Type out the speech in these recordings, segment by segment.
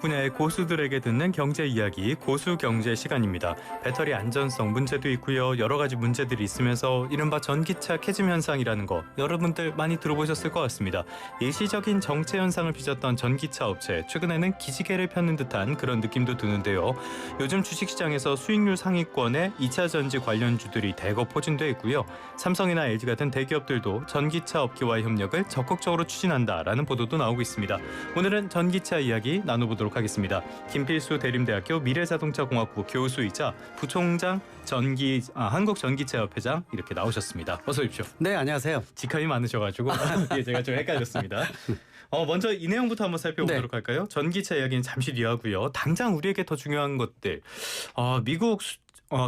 분야의 고수들에게 듣는 경제 이야기 고수 경제 시간입니다. 배터리 안전성 문제도 있고요. 여러 가지 문제들이 있으면서 이른바 전기차 캐즘 현상이라는 거 여러분들 많이 들어보셨을 것 같습니다. 일시적인 정체 현상을 빚었던 전기차 업체, 최근에는 기지개를 펴는 듯한 그런 느낌도 드는데요. 요즘 주식시장에서 수익률 상위권에 2차 전지 관련주들이 대거 포진돼 있고요. 삼성이나 LG 같은 대기업들도 전기차 업계와의 협력을 적극적으로 추진한다라는 보도도 나오고 있습니다. 오늘은 전기차 이야기 나눠보도록 하겠습니다. 김필수 대림대학교 미래자동차공학부 교수이자 부총장 한국전기차협회장 이렇게 나오셨습니다. 어서 오십시오. 네, 안녕하세요. 직함이 많으셔가지고 예, 제가 좀 헷갈렸습니다. 먼저 이 내용부터 한번 살펴보도록 네. 할까요? 전기차 이야기는 잠시 뒤하고요. 당장 우리에게 더 중요한 것들.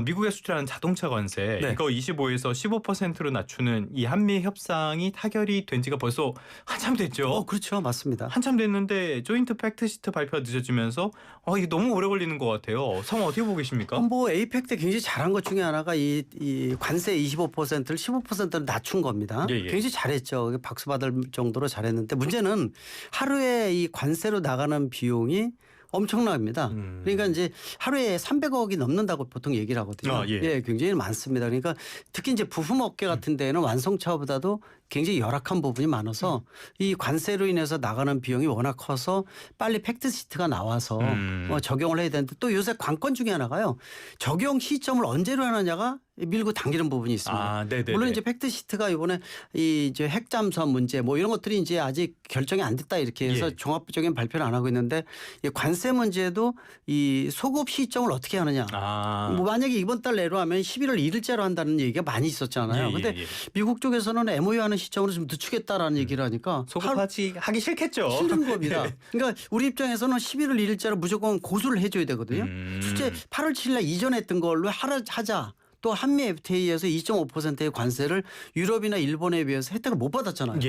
미국에 수출하는 자동차 관세 네. 이거 25에서 15%로 낮추는 이 한미 협상이 타결이 된 지가 벌써 한참 됐죠. 그렇죠. 맞습니다. 한참 됐는데 조인트 팩트시트 발표가 늦어지면서 이게 너무 오래 걸리는 것 같아요. 상황 어떻게 보고 계십니까? 에이펙 때 굉장히 잘한 것 중에 하나가 이 관세 25%를 15%로 낮춘 겁니다. 예. 굉장히 잘했죠. 박수 받을 정도로 잘했는데 문제는 하루에 이 관세로 나가는 비용이 엄청납니다. 그러니까 이제 하루에 300억이 넘는다고 보통 얘기를 하거든요. 예. 굉장히 많습니다. 그러니까 특히 이제 부품업계 같은 데에는 완성차보다도 굉장히 열악한 부분이 많아서 이 관세로 인해서 나가는 비용이 워낙 커서 빨리 팩트시트가 나와서 적용을 해야 되는데 또 요새 관건 중에 하나가요. 적용 시점을 언제로 하느냐가 밀고 당기는 부분이 있습니다. 물론 이제 팩트시트가 이번에 이제 핵잠수함 문제 뭐 이런 것들이 이제 아직 결정이 안 됐다 이렇게 해서 종합적인 발표를 안 하고 있는데 이 관세 문제도 이 소급 시점을 어떻게 하느냐. 뭐 만약에 이번 달 내로 하면 11월 1일째로 한다는 얘기가 많이 있었잖아요. 근데 미국 쪽에서는 MOU 하는 시점으로 좀 늦추겠다라는 얘기를 하니까 소급하기 겁니다. 싫은 겁니다. 그러니까 우리 입장에서는 11월 1일째로 무조건 고수를 해줘야 되거든요. 실제 8월 7일 날 이전에 했던 걸로 하자. 또 한미 FTA에서 2.5%의 관세를 유럽이나 일본에 비해서 혜택을 못 받았잖아요.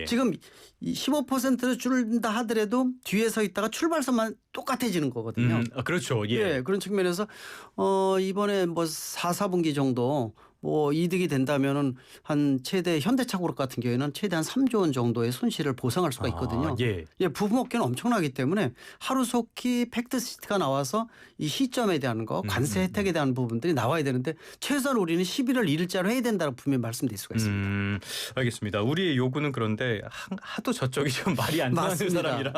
지금 15%를 줄인다 하더라도 뒤에 서 있다가 출발선만 똑같아지는 거거든요. 그렇죠. 그런 측면에서 이번에 뭐 4, 4분기 정도 뭐 이득이 된다면은 한 최대 현대차그룹 같은 경우에는 최대한 3조 원 정도의 손실을 보상할 수가 있거든요. 부품업계는 엄청나기 때문에 하루속히 팩트시트가 나와서 이 시점에 대한 거 관세 혜택에 대한 부분들이 나와야 되는데 최소한 우리는 11월 1일자로 해야 된다고 분명히 말씀드릴 수가 있습니다. 알겠습니다. 우리의 요구는 그런데 하도 저쪽이 좀 말이 안 통하는 사람이라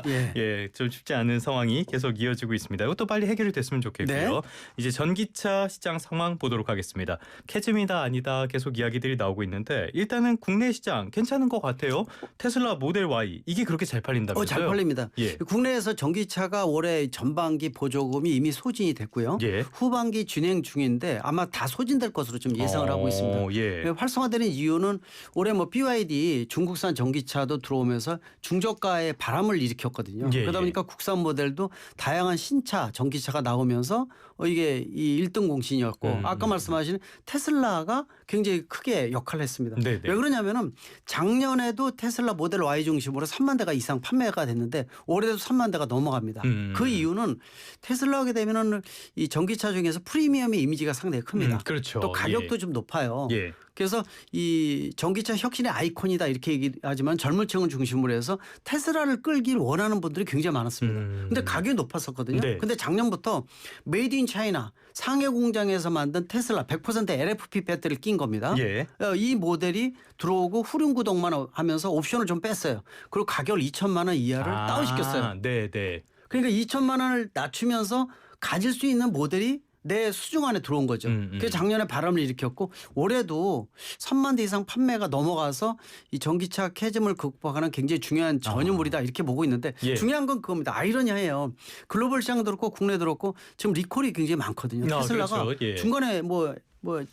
좀 쉽지 않은 상황이 계속 이어지고 있습니다. 이것도 빨리 해결이 됐으면 좋겠고요. 이제 전기차 시장 상황 보도록 하겠습니다. 캐즘이다 아니다 계속 이야기들이 나오고 있는데 일단은 국내 시장 괜찮은 것 같아요. 테슬라 모델 Y 이게 그렇게 잘 팔린다면서요? 잘 팔립니다. 국내에서 전기차가 올해 전반기 보조금이 이미 소진이 됐고요. 후반기 진행 중인데 아마 다 소진될 것으로 좀 예상을 하고 있습니다. 활성화되는 이유는 올해 뭐 BYD 중국산 전기차도 들어오면서 중저가의 바람을 일으켰거든요. 그러다 보니까 국산 모델도 다양한 신차 전기차가 나오면서 이게 이 1등 공신이었고 아까 말씀하신 테슬라가 굉장히 크게 역할을 했습니다. 왜 그러냐면은 작년에도 테슬라 모델 Y 중심으로 3만 대가 이상 판매가 됐는데 올해도 3만 대가 넘어갑니다. 그 이유는 테슬라 하게 되면은 이 전기차 중에서 프리미엄의 이미지가 상당히 큽니다. 또 가격도 좀 높아요. 그래서 이 전기차 혁신의 아이콘이다 이렇게 얘기하지만 젊은 층을 중심으로 해서 테슬라를 끌길 원하는 분들이 굉장히 많았습니다. 근데 가격이 높았었거든요. 근데 작년부터 메이드 인 차이나 상해 공장에서 만든 테슬라 100% LFP 배터리를 낀 겁니다. 이 모델이 들어오고 후륜 구동만 하면서 옵션을 좀 뺐어요. 그리고 가격을 2천만 원 이하를 다운시켰어요. 그러니까 2천만 원을 낮추면서 가질 수 있는 모델이 내 수중 안에 들어온 거죠. 그래서 작년에 바람을 일으켰고 올해도 3만 대 이상 판매가 넘어가서 이 전기차 캐즘을 극복하는 굉장히 중요한 전유물이다 이렇게 보고 있는데 중요한 건 그겁니다. 아이러니해요. 글로벌 시장도 그렇고 국내도 그렇고 지금 리콜이 굉장히 많거든요. 테슬라가 중간에 뭐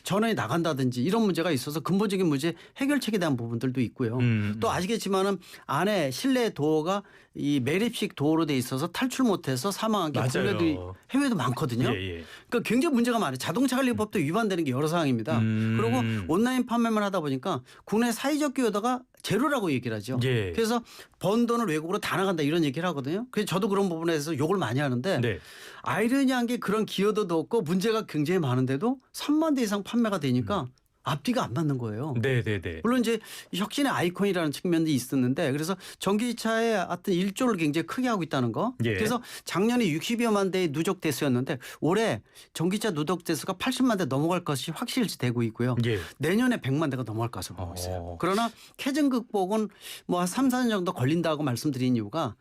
전원이 나간다든지 이런 문제가 있어서 근본적인 문제 해결책에 대한 부분들도 있고요. 또 아시겠지만은 안에 실내 도어가 이 매립식 도어로 돼 있어서 탈출 못해서 사망한 게 국내도 해외도 많거든요. 그러니까 굉장히 문제가 많아요. 자동차 관리법도 위반되는 게 여러 사항입니다. 그리고 온라인 판매만 하다 보니까 국내 사회적 기여도가 제로라고 얘기를 하죠. 그래서 번 돈을 외국으로 다 나간다 이런 얘기를 하거든요. 그래서 저도 그런 부분에서 욕을 많이 하는데 아이러니한 게 그런 기여도도 없고 문제가 굉장히 많은데도 3만 대 이상 판매가 되니까 앞뒤가 안 맞는 거예요. 네네네. 물론 이제 혁신의 아이콘이라는 측면도 있었는데 그래서 전기차의 하여튼 일조를 굉장히 크게 하고 있다는 거. 예. 그래서 작년에 60여만 대의 누적 대수였는데 올해 전기차 누적 대수가 80만 대 넘어갈 것이 확실시되고 있고요. 예. 내년에 100만 대가 넘어갈 것으로 보고 있어요. 그러나 캐즘 극복은 뭐 한 3, 4년 정도 걸린다고 말씀드린 이유가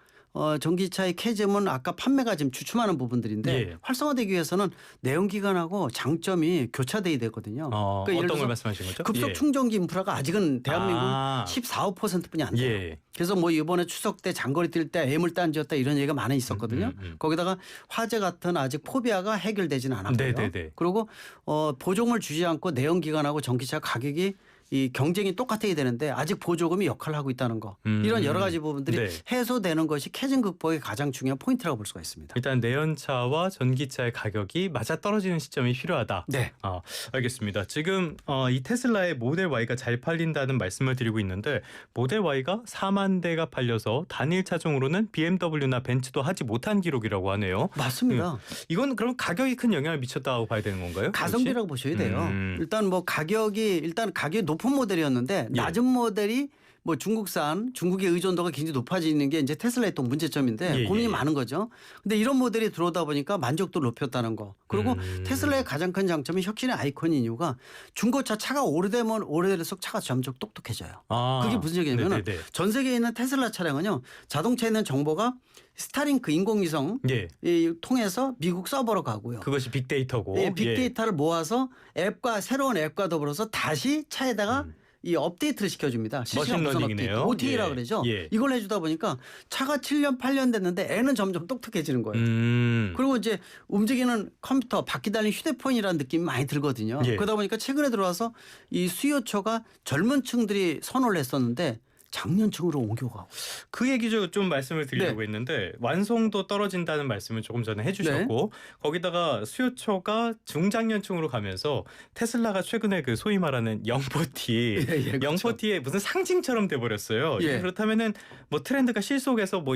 전기차의 캐즘은 아까 판매가 지금 주춤하는 부분들인데 예. 활성화되기 위해서는 내연기관하고 장점이 교차돼야 되거든요. 그러니까 어떤 걸 말씀하신 거죠? 급속 예. 충전기 인프라가 아직은 대한민국 14, 5%뿐이 안 돼요. 예. 그래서 뭐 이번에 추석 때 장거리 뛸 때 애물단지였다 이런 얘기가 많이 있었거든요. 거기다가 화재 같은 아직 포비아가 해결되지는 않았고요. 네네네. 그리고 보조금을 주지 않고 내연기관하고 전기차 가격이 이 경쟁이 똑같아야 되는데 아직 보조금이 역할을 하고 있다는 거. 이런 여러 가지 부분들이 네. 해소되는 것이 캐즘 극복의 가장 중요한 포인트라고 볼 수가 있습니다. 일단 내연차와 전기차의 가격이 맞아떨어지는 시점이 필요하다. 네. 알겠습니다. 지금 이 테슬라의 모델 Y가 잘 팔린다는 말씀을 드리고 있는데 모델 Y가 4만 대가 팔려서 단일 차종으로는 BMW나 벤츠도 하지 못한 기록이라고 하네요. 맞습니다. 이건 그럼 가격이 큰 영향을 미쳤다고 봐야 되는 건가요? 가성비라고 보셔야 돼요. 일단 가격이 높은 모델이었는데 예. 낮은 모델이 뭐 중국의 의존도가 굉장히 높아지는 게 이제 테슬라의 또 문제점인데 고민이 많은 거죠. 근데 이런 모델이 들어오다 보니까 만족도를 높였다는 거. 그리고 테슬라의 가장 큰 장점이 혁신의 아이콘인 이유가 중고차 차가 오래되면 오래될수록 차가 점점 똑똑해져요. 그게 무슨 얘기냐면 전 세계에 있는 테슬라 차량은요. 자동차에 있는 정보가 스타링크 인공위성 통해서 미국 서버로 가고요. 그것이 빅데이터고. 빅데이터를 모아서 새로운 앱과 더불어서 다시 차에다가 이 업데이트를 시켜줍니다. 실시간 무선 업데이트. OTA라고 그러죠. 이걸 해주다 보니까 차가 7년 8년 됐는데 애는 점점 똑똑해지는 거예요. 그리고 이제 움직이는 컴퓨터 바퀴 달린 휴대폰이라는 느낌이 많이 들거든요. 그러다 보니까 최근에 들어와서 이 수요처가 젊은 층들이 선호를 했었는데 장년층으로 옮겨가고 그 얘기 좀 말씀을 드리려고 했는데 완성도 떨어진다는 말씀을 조금 전에 해주셨고 거기다가 수요처가 중장년층으로 가면서 테슬라가 최근에 그 소위 말하는 영포티 영포티의 무슨 상징처럼 돼버렸어요. 그렇다면은 뭐 트렌드가 실속에서 뭐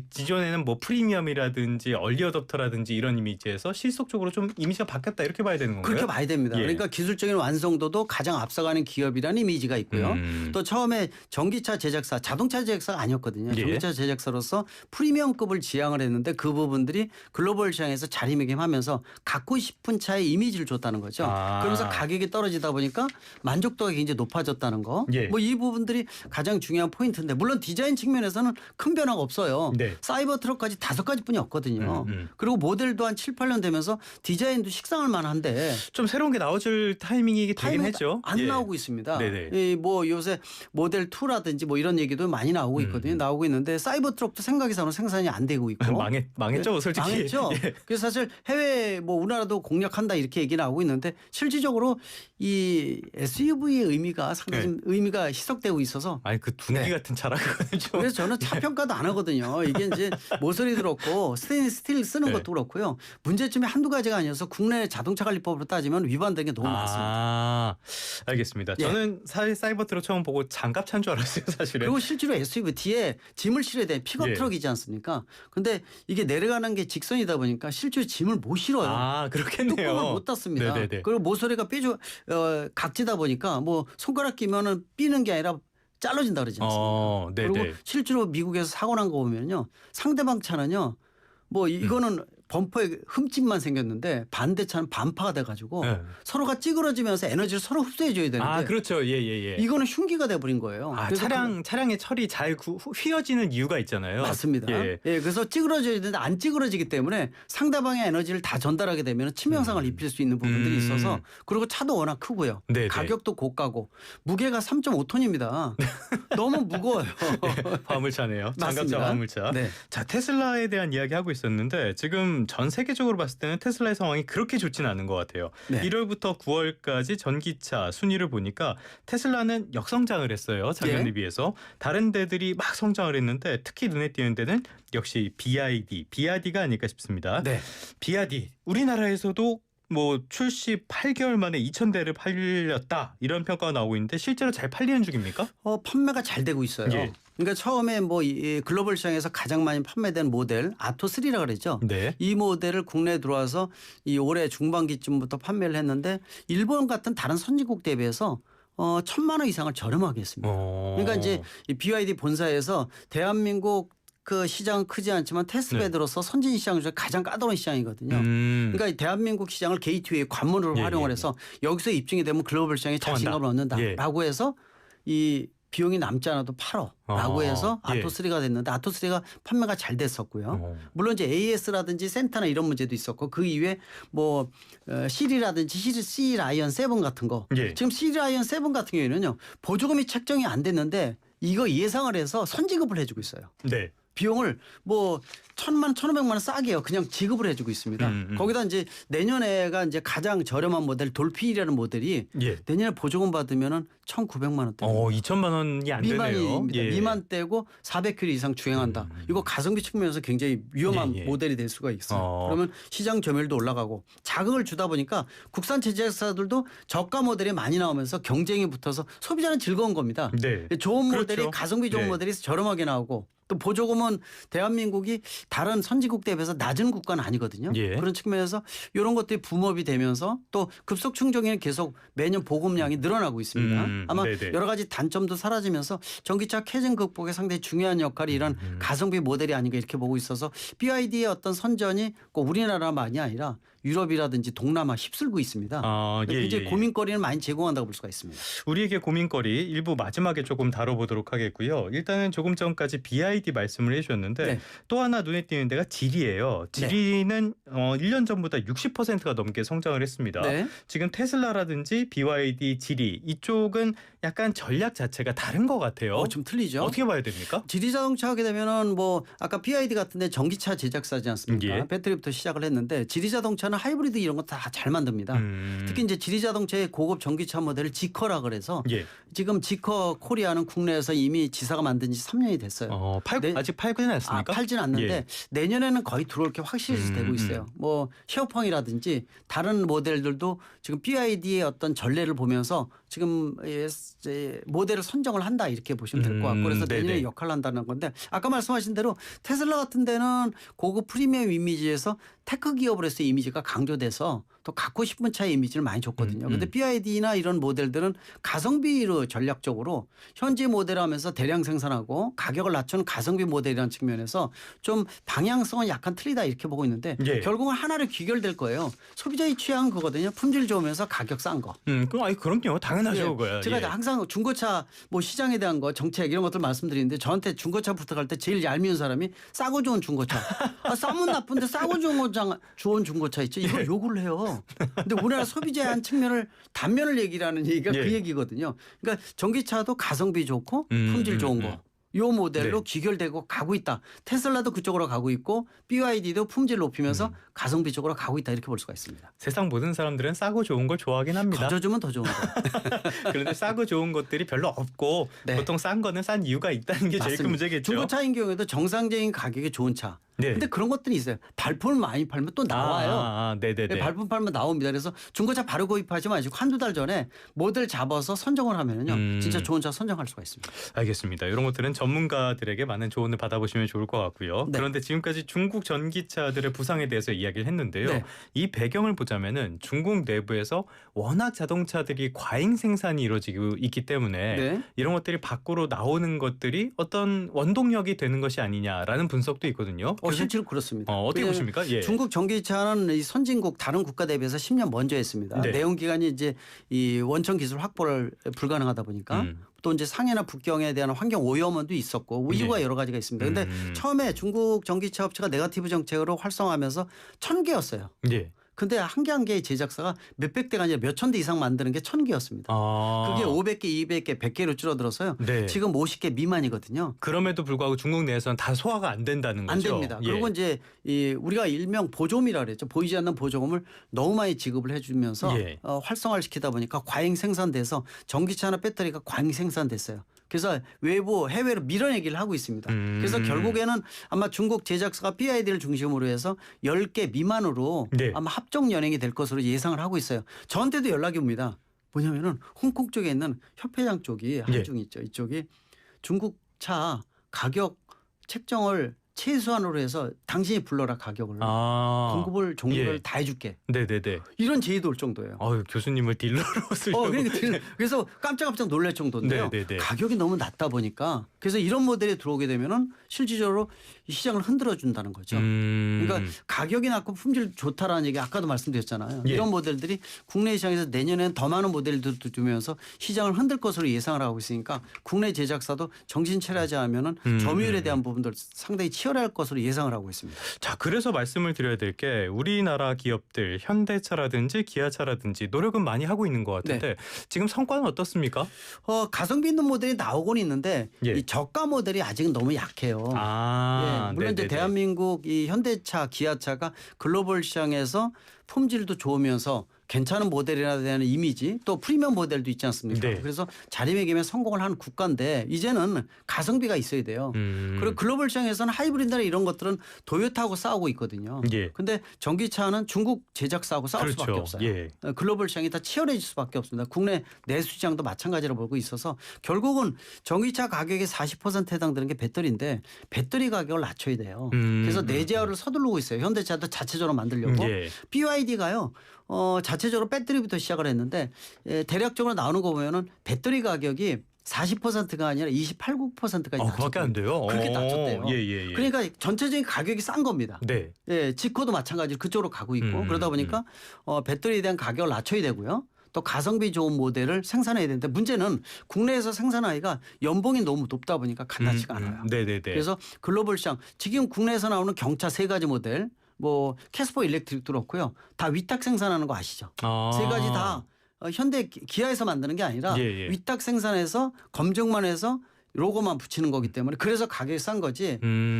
기존에는 뭐 프리미엄이라든지 얼리 어댑터라든지 이런 이미지에서 실속적으로 좀 이미지가 바뀌었다 이렇게 봐야 되는 건가요? 그렇게 봐야 됩니다. 그러니까 기술적인 완성도도 가장 앞서가는 기업이라는 이미지가 있고요. 또 처음에 전기차 제작사, 자동차 제작사가 아니었거든요. 전기차 제작사로서 프리미엄급을 지향을 했는데 그 부분들이 글로벌 시장에서 자리매김하면서 갖고 싶은 차의 이미지를 줬다는 거죠. 그러면서 가격이 떨어지다 보니까 만족도가 굉장히 높아졌다는 거. 뭐 이 부분들이 가장 중요한 포인트인데 물론 디자인 측면에서는 큰 변화가 없어요. 사이버 트럭까지 5가지뿐이 없거든요. 그리고 모델도 한 7, 8년 되면서 디자인도 식상할 만한데 좀 새로운 게 나와줄 타이밍이 되긴 했죠. 안 나오고 있습니다. 뭐 요새 모델 2라든지 뭐 이런 얘기도 많이 나오고 있거든요. 나오고 있는데 사이버 트럭도 생각 이상으로 생산이 안 되고 있고 망했죠, 솔직히. 망했죠. 그래서 사실 해외 뭐 우리나라도 공략한다 이렇게 얘기 나오고 있는데 실질적으로 이 SUV의 의미가 상당히 의미가 희석되고 있어서 그 둔기 같은 차라 그거는 좀. 그래서 저는 차 평가도 안 하거든요. 이게 이제 모서리도 그렇고 스테인리스 스틸 쓰는 것도 그렇고요. 문제점이 한두 가지가 아니어서 국내 자동차 관리법으로 따지면 위반된 게 너무 많습니다. 알겠습니다. 저는 사실 사이버 트럭 처음 보고 장갑차인 줄 알았어요, 사실은. 그리고 실제로 SUV 뒤에 짐을 실어야 돼. 픽업 트럭이지 않습니까? 근데 이게 내려가는 게 직선이다 보니까 실제로 짐을 못 실어요. 그렇겠네요. 뚜껑을 못 닫습니다. 그리고 모서리가 각지다 보니까 뭐 손가락 끼면은 삐는 게 아니라 잘라진다 그러지 않습니까? 그리고 실제로 미국에서 사고 난 거 보면요. 상대방 차는요. 뭐 이거는 범퍼에 흠집만 생겼는데 반대 차는 반파가 돼가지고 서로가 찌그러지면서 에너지를 서로 흡수해줘야 되는데 그렇죠. 이거는 흉기가 돼버린 거예요. 차량의 철이 잘 휘어지는 이유가 있잖아요. 맞습니다. 그래서 찌그러져야 되는데 안 찌그러지기 때문에 상대방의 에너지를 다 전달하게 되면 치명상을 입힐 수 있는 부분들이 있어서 그리고 차도 워낙 크고요. 가격도 고가고 무게가 3.5톤입니다. 너무 무거워요. 화물차네요. 장갑차 화물차. 자, 테슬라에 대한 이야기 하고 있었는데 지금 전 세계적으로 봤을 때는 테슬라의 상황이 그렇게 좋지는 않은 것 같아요. 1월부터 9월까지 전기차 순위를 보니까 테슬라는 역성장을 했어요. 작년에 비해서. 다른 데들이 막 성장을 했는데 특히 눈에 띄는 데는 역시 BYD가 아닐까 싶습니다. BYD 우리나라에서도 뭐 출시 8개월 만에 2,000대를 팔렸다 이런 평가가 나오고 있는데 실제로 잘 팔리는 중입니까? 판매가 잘 되고 있어요. 그러니까 처음에 뭐 이 글로벌 시장에서 가장 많이 판매된 모델 아토3라고 그랬죠. 네. 이 모델을 국내에 들어와서 이 올해 중반기쯤부터 판매를 했는데 일본 같은 다른 선진국 대비해서 1,000만 원 이상을 저렴하게 했습니다. 그러니까 이제 이 BYD 본사에서 대한민국 그 시장은 크지 않지만 테스트베드로서 선진 시장 중에 가장 까다로운 시장이거든요. 그러니까 이 대한민국 시장을 게이트웨이 관문으로 활용을 해서 여기서 입증이 되면 글로벌 시장에 자신감을 얻는다라고 해서 이 비용이 남지 않아도 팔어라고 해서 아토3가 됐는데 아토3가 판매가 잘 됐었고요. 물론 이제 AS라든지 센터나 이런 문제도 있었고 그 이외에 뭐 C라든지 C 라이언 7 같은 거 지금 C 라이언 7 같은 경우에는요. 보조금이 책정이 안 됐는데 이거 예상을 해서 선지급을 해주고 있어요. 네. 비용을 뭐 1,000만 원, 1,500만 원 싸게요. 그냥 지급을 해주고 있습니다. 거기다 이제 내년에가 이제 가장 저렴한 모델 돌핀이라는 모델이 내년에 보조금 받으면은 1,900만 원대. 2천만 원이 안 되네요. 미만대고 400km 이상 주행한다. 이거 가성비 측면에서 굉장히 위험한 모델이 될 수가 있어요. 그러면 시장 점유율도 올라가고 자극을 주다 보니까 국산 제작사들도 저가 모델이 많이 나오면서 경쟁이 붙어서 소비자는 즐거운 겁니다. 네. 좋은 모델이 가성비 좋은 모델이 저렴하게 나오고 또 보조금은 대한민국이 다른 선진국 대비해서 낮은 국가는 아니거든요. 그런 측면에서 이런 것들이 붐업이 되면서 또 급속 충전기는 계속 매년 보급량이 늘어나고 있습니다. 아마 여러 가지 단점도 사라지면서 전기차 캐즘 극복에 상당히 중요한 역할이 이런 가성비 모델이 아닌가 이렇게 보고 있어서 BYD의 어떤 선전이 꼭 우리나라만이 아니라 유럽이라든지 동남아 휩쓸고 있습니다. 이제 고민거리는 많이 제공한다고 볼 수가 있습니다. 우리에게 고민거리 일부 마지막에 조금 다뤄보도록 하겠고요. 일단은 조금 전까지 BYD 말씀을 해주셨는데 또 하나 눈에 띄는 데가 지리예요. 지리는 1년 전보다 60%가 넘게 성장을 했습니다. 지금 테슬라라든지 BYD, 지리 이쪽은 약간 전략 자체가 다른 것 같아요. 좀 틀리죠. 어떻게 봐야 됩니까? 지리 자동차 하게 되면은 뭐 아까 BYD 같은데 전기차 제작사지 않습니까? 배터리부터 시작을 했는데 지리 자동차는 하이브리드 이런 거 다 잘 만듭니다. 특히 이제 지리 자동차의 고급 전기차 모델을 지커라 그래서 지금 지커 코리아는 국내에서 이미 지사가 만든 지 3년이 됐어요. 아직 팔지는 않습니까? 팔지는 않는데 내년에는 거의 들어올 게 확실히 되고 있어요. 뭐 샤오펑이라든지 다른 모델들도 지금 BYD의 어떤 전례를 보면서 지금 모델을 선정을 한다 이렇게 보시면 될 것 같고 그래서 내년에 역할을 한다는 건데 아까 말씀하신 대로 테슬라 같은 데는 고급 프리미엄 이미지에서 테크 기업으로서의 이미지가 강조돼서 또 갖고 싶은 차의 이미지를 많이 줬거든요. 그런데 BYD나 이런 모델들은 가성비로 전략적으로 현재 모델 하면서 대량 생산하고 가격을 낮추는 가성비 모델이라는 측면에서 좀 방향성은 약간 틀리다 이렇게 보고 있는데 결국은 하나로 귀결될 거예요. 소비자의 취향은 그거거든요. 품질 좋으면서 가격 싼 거. 그럼요. 당연하죠. 그거야. 제가 항상 중고차 뭐 시장에 대한 거 정책 이런 것들 말씀드리는데 저한테 중고차 부탁할 때 제일 얄미운 사람이 싸고 좋은 중고차. 싸면 나쁜데 싸고 좋은 중고차 있죠. 이걸 욕을 해요. 근데 우리나라 소비자의 한 측면을 단면을 얘기를 하는 얘기가 그 얘기거든요. 그러니까 전기차도 가성비 좋고 품질 좋은 거. 이 모델로 귀결되고 가고 있다. 테슬라도 그쪽으로 가고 있고 BYD도 품질 높이면서 가성비 쪽으로 가고 있다 이렇게 볼 수가 있습니다. 세상 모든 사람들은 싸고 좋은 걸 좋아하긴 합니다. 거저주면 더 좋은 거. 그런데 싸고 좋은 것들이 별로 없고 보통 싼 거는 싼 이유가 있다는 게 제일 큰 문제겠죠. 중고차인 경우에도 정상적인 가격에 좋은 차. 근데 그런 것들이 있어요. 발품을 많이 팔면 또 나와요. 발품 팔면 나옵니다. 그래서 중고차 바로 구입하지 마시고 한두 달 전에 모델 잡아서 선정을 하면은요. 진짜 좋은 차 선정할 수가 있습니다. 알겠습니다. 이런 것들은 전문가들에게 많은 조언을 받아보시면 좋을 것 같고요. 그런데 지금까지 중국 전기차들의 부상에 대해서 이야기를 했는데요. 이 배경을 보자면은 중국 내부에서 워낙 자동차들이 과잉 생산이 이루어지고 있기 때문에 이런 것들이 밖으로 나오는 것들이 어떤 원동력이 되는 것이 아니냐라는 분석도 있거든요. 실제로 그렇습니다. 어떻게 보십니까? 중국 전기차는 이 선진국 다른 국가 대비해서 10년 먼저 했습니다. 내용 기간이 이제 이 원천 기술 확보를 불가능하다 보니까 또 이제 상해나 북경에 대한 환경 오염원도 있었고 이유가 여러 가지가 있습니다. 그런데 처음에 중국 전기차 업체가 네거티브 정책으로 활성화하면서 1,000개였어요. 근데 한 개 한 개의 제작사가 몇백 대가 아니라 몇천 대 이상 만드는 게 1,000개였습니다. 그게 500개, 200개, 100개로 줄어들어서요. 지금 50개 미만이거든요. 그럼에도 불구하고 중국 내에서는 다 소화가 안 된다는 거죠. 안 됩니다. 그리고 이제 우리가 일명 보조금이라 그랬죠. 보이지 않는 보조금을 너무 많이 지급을 해주면서 활성화를 시키다 보니까 과잉 생산돼서 전기차나 배터리가 과잉 생산됐어요. 그래서 외부 해외로 밀어내기를 하고 있습니다. 그래서 결국에는 아마 중국 제작사가 BYD를 중심으로 해서 10개 미만으로 아마 합종 연행이 될 것으로 예상을 하고 있어요. 저한테도 연락이 옵니다. 뭐냐면은 홍콩 쪽에 있는 협회장 쪽이 한중 있죠. 이쪽이 중국 차 가격 책정을 최소한으로 해서 당신이 불러라 가격을 공급을 종류를 다 해줄게. 네네네. 이런 제의도 올 정도예요. 교수님을 딜러로 쓰려고. 그래서 깜짝깜짝 놀랄 정도인데요. 네네네. 가격이 너무 낮다 보니까 그래서 이런 모델이 들어오게 되면은 실질적으로 이 시장을 흔들어 준다는 거죠. 그러니까 가격이 낮고 품질 좋다라는 얘기 아까도 말씀드렸잖아요. 이런 모델들이 국내 시장에서 내년에는 더 많은 모델들도 두면서 시장을 흔들 것으로 예상을 하고 있으니까 국내 제작사도 정신 차려야지 하면은 점유율에 대한 부분들 상당히 치열할 것으로 예상을 하고 있습니다. 자, 그래서 말씀을 드려야 될 게 우리나라 기업들 현대차라든지 기아차라든지 노력은 많이 하고 있는 것 같은데 지금 성과는 어떻습니까? 가성비 있는 모델이 나오곤 있는데 이 저가 모델이 아직은 너무 약해요. 물론 이제 대한민국 이 현대차, 기아차가 글로벌 시장에서 품질도 좋으면서 괜찮은 모델이라는 데는 이미지 또 프리미엄 모델도 있지 않습니까? 그래서 자리매김에 성공을 한 국가인데 이제는 가성비가 있어야 돼요. 그리고 글로벌 시장에서는 하이브리드나 이런 것들은 도요타하고 싸우고 있거든요. 근데 전기차는 중국 제작사하고 싸울 수밖에 없어요. 글로벌 시장이 다 치열해질 수밖에 없습니다. 국내 내수 시장도 마찬가지로 보고 있어서 결국은 전기차 가격의 40%에 해당되는 게 배터리인데 배터리 가격을 낮춰야 돼요. 그래서 내재화를 서두르고 있어요. 현대차도 자체적으로 만들려고. BYD가요. 자체적으로 배터리부터 시작을 했는데 대략적으로 나오는 거 보면은 배터리 가격이 40%가 아니라 28, 9%까지 낮췄대요. 그밖에 안 돼요. 그렇게 낮췄대요. 그러니까 전체적인 가격이 싼 겁니다. 지코도 마찬가지로 그쪽으로 가고 있고 그러다 보니까 배터리에 대한 가격을 낮춰야 되고요. 또 가성비 좋은 모델을 생산해야 되는데 문제는 국내에서 생산하기가 연봉이 너무 높다 보니까 간단치가 않아요. 그래서 글로벌 시장 지금 국내에서 나오는 경차 3가지 모델 캐스퍼 일렉트릭도 그렇고요. 다 위탁 생산하는 거 아시죠? 3가지 다 현대 기아에서 만드는 게 아니라 위탁 생산해서 검증만 해서 로고만 붙이는 거기 때문에 그래서 가격이 싼 거지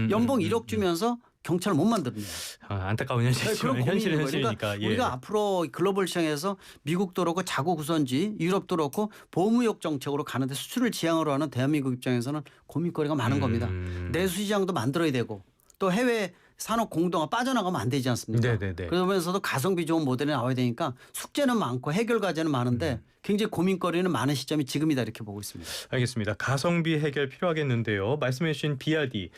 연봉 1억 주면서 경차를 못 만드는 거예요. 안타까운 현실이지만 현실은 현실이니까. 그러니까 우리가 앞으로 글로벌 시장에서 미국도 그렇고 자국 우선지 유럽도 그렇고 보호무역 정책으로 가는데 수출을 지향으로 하는 대한민국 입장에서는 고민거리가 많은 겁니다. 내수 시장도 만들어야 되고 또 해외 산업 공동화 빠져나가면 안 되지 않습니까? 그러면서도 가성비 좋은 모델이 나와야 되니까 숙제는 많고 해결 과제는 많은데 굉장히 고민거리는 많은 시점이 지금이다 이렇게 보고 있습니다. 알겠습니다. 가성비 해결 필요하겠는데요. 말씀해 주신 비아디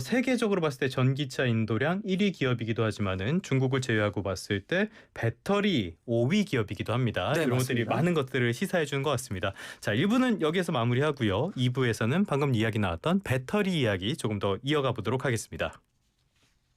세계적으로 봤을 때 전기차 인도량 1위 기업이기도 하지만은 중국을 제외하고 봤을 때 배터리 5위 기업이기도 합니다. 이런 것들이 많은 것들을 시사해 주는 것 같습니다. 자, 1부는 여기에서 마무리하고요. 2부에서는 방금 이야기 나왔던 배터리 이야기 조금 더 이어가 보도록 하겠습니다.